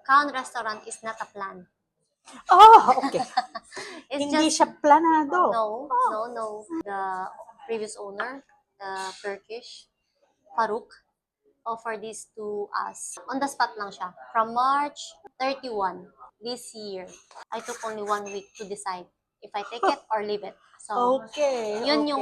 Crown Restaurant is not a plan. Oh, okay. It's Hindi just, siya planado. no. The previous owner, the Turkish, Farouk, offered this to us. On the spot lang siya. From March 31 this year, I took only 1 week to decide if I take it or leave it. So, Okay, yun okay.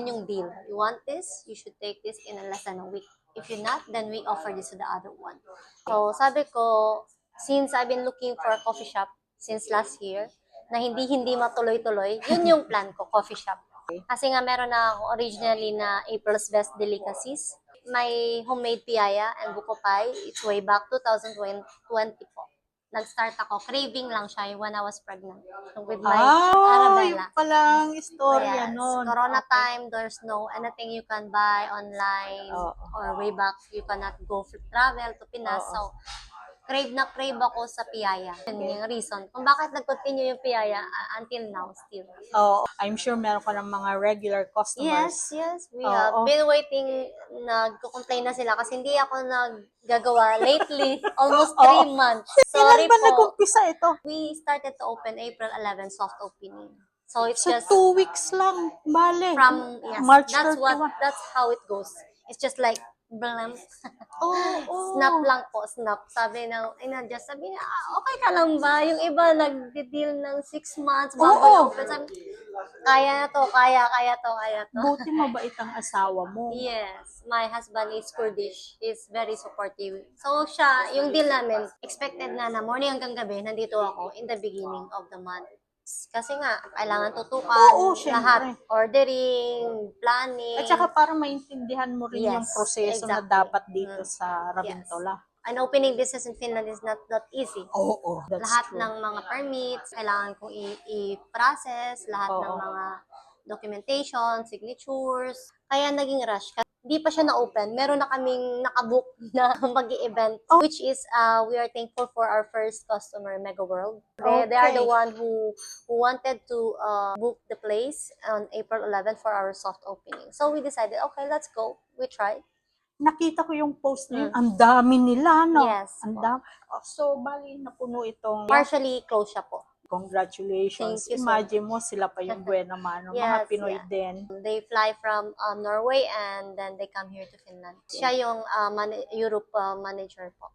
yung deal. You want this, you should take this in less than a week. If you're not, then we offer this to the other one. So, sabi ko, since I've been looking for a coffee shop since last year, na hindi matuloy-tuloy, yun yung plan ko, coffee shop. Kasi nga meron na ako originally na April's Best Delicacies. My homemade piyaya and buko pie, it's way back 2020 po. Nag-start ako, craving lang siya when I was pregnant with my Yung Arabella. palang istorya Yes. nun. Corona Okay. time, there's no anything you can buy online Oo. or way back, you cannot go for travel to Pinas. Oo. So, crave ako sa piyaya. Yun yung reason kung bakit nag-continue yung piyaya until now still. Oh, I'm sure meron ka ng mga regular customers. Yes. We Oo. have been waiting, nagko-complain na sila kasi hindi ako naggagawa lately, almost 3 months. Kailan Sorry ba po. nag-umpisa ito? We started to open April 11 soft opening. So it's So, just 2 weeks lang, bale. from, yes, March that's 31. that's how it goes. It's just like blam. Oo. Snap lang po, snap. Sabi ng just sabi niya, okay ka lang ba? Yung iba nagde-deal ng 6 months bago Oo. i-open. Sabi, kaya na to, kaya to. Buti mabait ang asawa mo. Yes, my husband is Kurdish. He's very supportive. So siya, yung deal namin, expected na morning hanggang gabi, nandito ako in the beginning of the month. Kasi nga, kailangan tutukan, Oo, syempre. lahat, ordering, planning. At saka para maintindihan mo rin yung Yes, proseso na exactly. dapat dito sa Ravintola. An opening business in Finland is not that easy. Oo, that's Lahat true. ng mga permits, kailangan kong i-process, lahat ng Oo. mga documentation, signatures. Kaya naging rush. Hindi pa siya na-open. Meron na kaming nakabook na mag-i-event, which is we are thankful for our first customer, Mega World. They are the Okay. one who wanted to book the place on April 11 for our soft opening. So we decided, okay, let's go. We tried. Nakita ko yung post na yun. Ang dami nila, no? Yes Ang po. dami. So, bali napuno itong... Partially closed siya po. Congratulations. Thank you so Imagine mo, sila pa yung buena mano. Mga Yes, Pinoy yeah. din. They fly from Norway and then they come here to Finland. Siya yung Europe manager po.